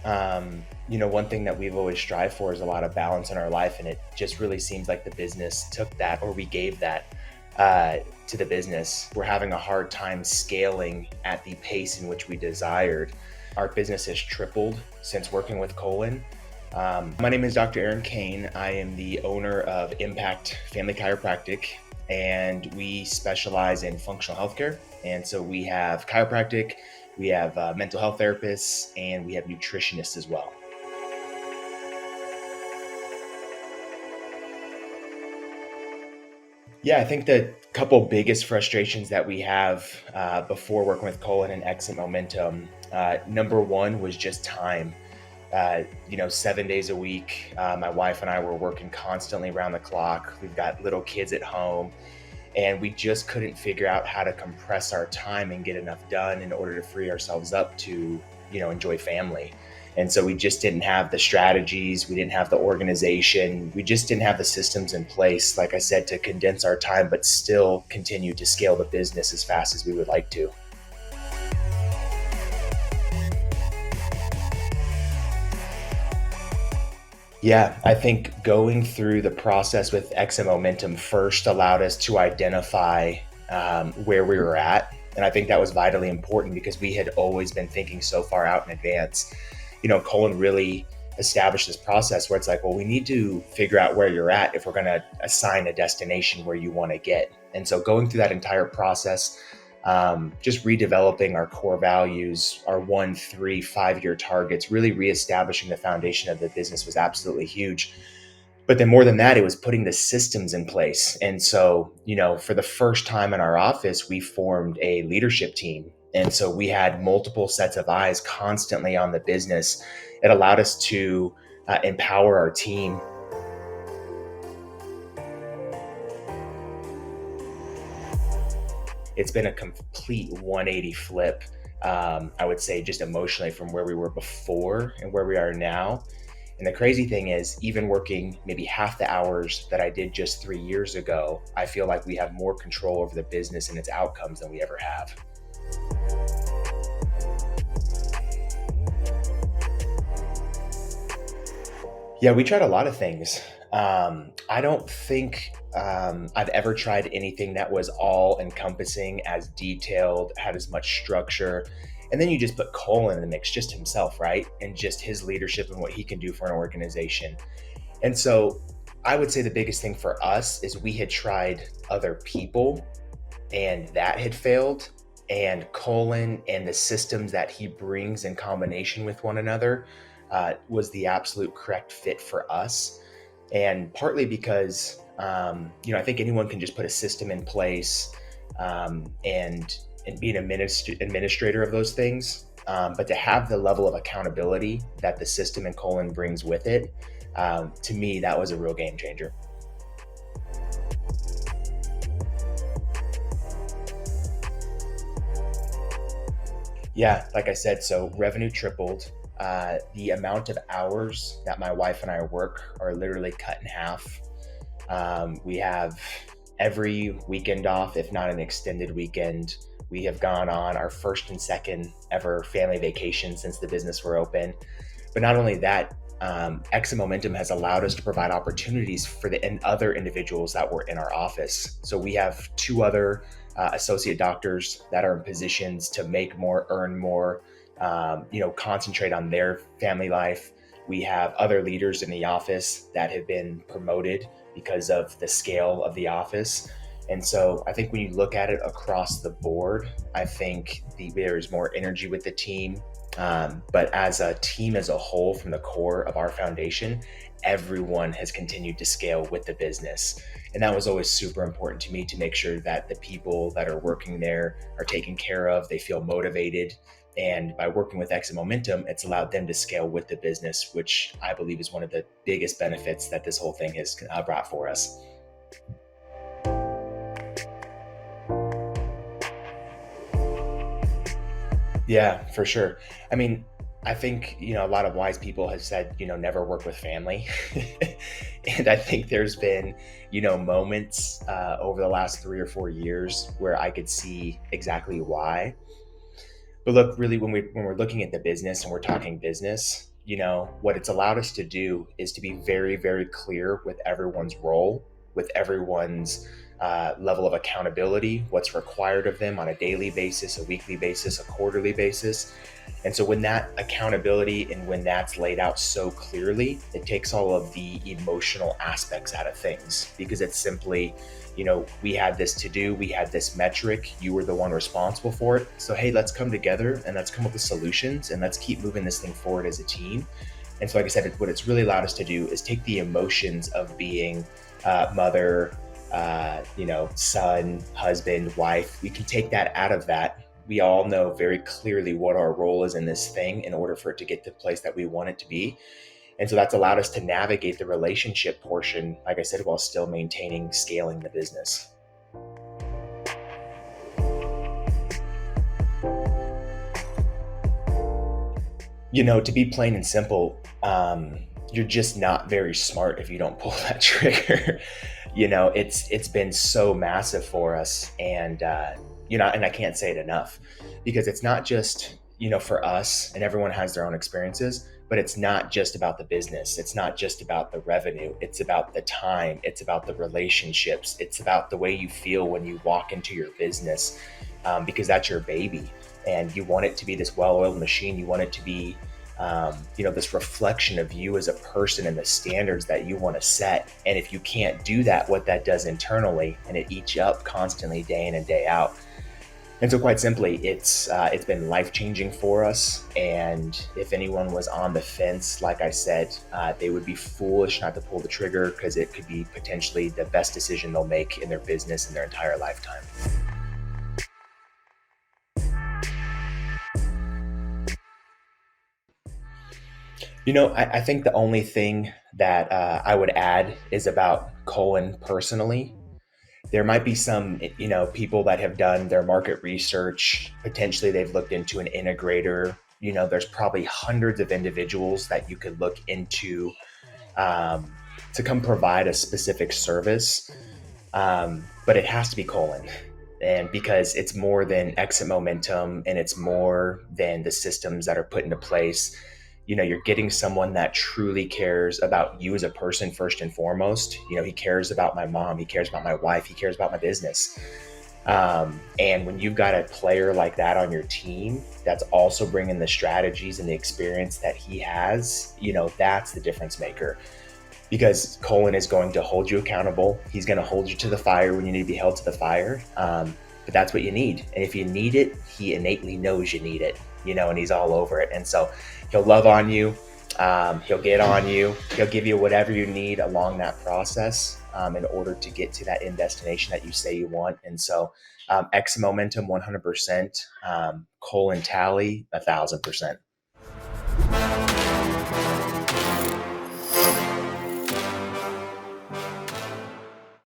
One thing that we've always strived for is a lot of balance in our life. And it just really seems like the business took that, or we gave that to the business. We're having a hard time scaling at the pace in which we desired. Our business has tripled since working with Colin. My name is Dr. Aaron Cain. I am the owner of Impact Family Chiropractic, and we specialize in functional healthcare. And so we have chiropractic, we have mental health therapists, and we have nutritionists as well. Yeah, I think the couple biggest frustrations that we have before working with Colin and Exit Momentum, number one was just time. 7 days a week, my wife and I were working constantly around the clock. We've got little kids at home, and we just couldn't figure out how to compress our time and get enough done in order to free ourselves up to, enjoy family. And so we just didn't have the strategies, we didn't have the organization, we just didn't have the systems in place, like I said, to condense our time, but still continue to scale the business as fast as we would like to. Yeah, I think going through the process with Exit Momentum first allowed us to identify where we were at. And I think that was vitally important because we had always been thinking so far out in advance. Colin really established this process where it's like, well, we need to figure out where you're at if we're going to assign a destination where you want to get. And so going through that entire process, just redeveloping our core values, our 1, 3, 5-year targets, really reestablishing the foundation of the business was absolutely huge. But then more than that, it was putting the systems in place. And so, for the first time in our office, we formed a leadership team. And so we had multiple sets of eyes constantly on the business. It allowed us to empower our team. It's been a complete 180 flip, I would say, just emotionally from where we were before and where we are now. And the crazy thing is, even working maybe half the hours that I did just 3 years ago, I feel like we have more control over the business and its outcomes than we ever have. Yeah, we tried a lot of things. I don't think I've ever tried anything that was all encompassing, as detailed, had as much structure. And then you just put Cole in the mix, just himself, right? And just his leadership and what he can do for an organization. And so I would say the biggest thing for us is we had tried other people and that had failed. And Colin and the systems that he brings in combination with one another was the absolute correct fit for us. And partly because, I think anyone can just put a system in place and be an administrator of those things. But to have the level of accountability that the system and Colin brings with it, to me, that was a real game changer. Yeah, like I said, so revenue tripled. The amount of hours that my wife and I work are literally cut in half. We have every weekend off, if not an extended weekend. We have gone on our first and second ever family vacation since the business were open. But not only that, Exit Momentum has allowed us to provide opportunities for the other individuals that were in our office. So we have 2 other associate doctors that are in positions to make more, earn more, concentrate on their family life. We have other leaders in the office that have been promoted because of the scale of the office. And so I think when you look at it across the board, I think there is more energy with the team. But as a team as a whole, from the core of our foundation, everyone has continued to scale with the business. And that was always super important to me, to make sure that the people that are working there are taken care of, they feel motivated. And by working with Exit Momentum, it's allowed them to scale with the business, which I believe is one of the biggest benefits that this whole thing has brought for us. Yeah, for sure. I mean, I think, a lot of wise people have said, never work with family. And I think there's been, moments over the last 3 or 4 years where I could see exactly why. But look, really, when we're looking at the business and we're talking business, what it's allowed us to do is to be very, very clear with everyone's role, with everyone's level of accountability, what's required of them on a daily basis, a weekly basis, a quarterly basis. And so when that accountability and when that's laid out so clearly, it takes all of the emotional aspects out of things, because it's simply, we had this to do, we had this metric, you were the one responsible for it. So, hey, let's come together and let's come up with solutions and let's keep moving this thing forward as a team. And so, like I said, what it's really allowed us to do is take the emotions of being mother, son, husband, wife. We can take that out of that. We all know very clearly what our role is in this thing in order for it to get to the place that we want it to be. And so that's allowed us to navigate the relationship portion, like I said, while still maintaining scaling the business. To be plain and simple, you're just not very smart if you don't pull that trigger. It's been so massive for us, and and I can't say it enough, because it's not just for us, and everyone has their own experiences, but it's not just about the business. It's not just about the revenue. It's about the time. It's about the relationships. It's about the way you feel when you walk into your business, because that's your baby, and you want it to be this well-oiled machine. You want it to be this reflection of you as a person and the standards that you want to set. And if you can't do that, what that does internally, and it eats you up constantly day in and day out. And so, quite simply, it's been life-changing for us. And if anyone was on the fence, like I said, they would be foolish not to pull the trigger, because it could be potentially the best decision they'll make in their business in their entire lifetime. I think the only thing that I would add is about Colin personally. There might be some, people that have done their market research. Potentially, they've looked into an integrator. There's probably hundreds of individuals that you could look into to come provide a specific service. But it has to be Colin. And because it's more than exit momentum, and it's more than the systems that are put into place. You're getting someone that truly cares about you as a person first and foremost. He cares about my mom, he cares about my wife, he cares about my business. And when you've got a player like that on your team that's also bringing the strategies and the experience that he has, that's the difference maker. Because Colin is going to hold you accountable. He's going to hold you to the fire when you need to be held to the fire. But that's what you need. And if you need it, he innately knows you need it, and he's all over it. And so he'll love on you. He'll get on you. He'll give you whatever you need along that process in order to get to that end destination that you say you want. And so X momentum, 100%. Colin Tally, 1,000%.